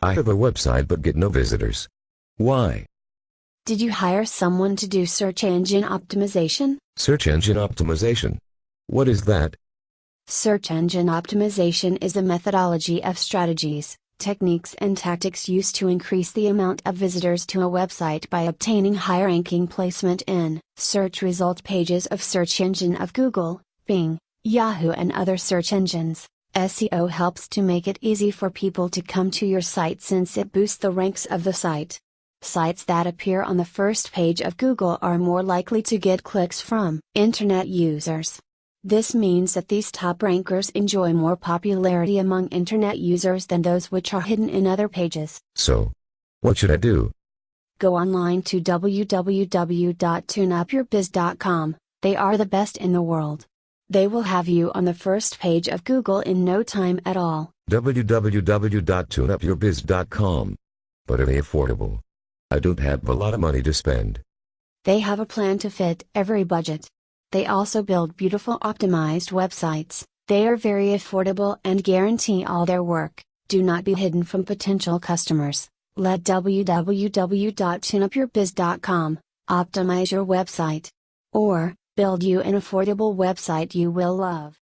I have a website but get no visitors. Why? Did you hire someone to do search engine optimization? Search engine optimization. What is that? Search engine optimization is a methodology of strategies, techniques and tactics used to increase the amount of visitors to a website by obtaining high-ranking placement in search result pages of search engine of Google, Bing, Yahoo and other search engines. SEO helps to make it easy for people to come to your site since it boosts the ranks of the site. Sites that appear on the first page of Google are more likely to get clicks from Internet users. This means that these top rankers enjoy more popularity among Internet users than those which are hidden in other pages. So, what should I do? Go online to www.tuneupyourbiz.com, they are the best in the world. They will have you on the first page of Google in no time at all. www.tuneupyourbiz.com. But are they affordable? I don't have a lot of money to spend. They have a plan to fit every budget. They also build beautiful optimized websites. They are very affordable and guarantee all their work. Do not be hidden from potential customers. Let www.tuneupyourbiz.com optimize your website. Or, build you an affordable website you will love.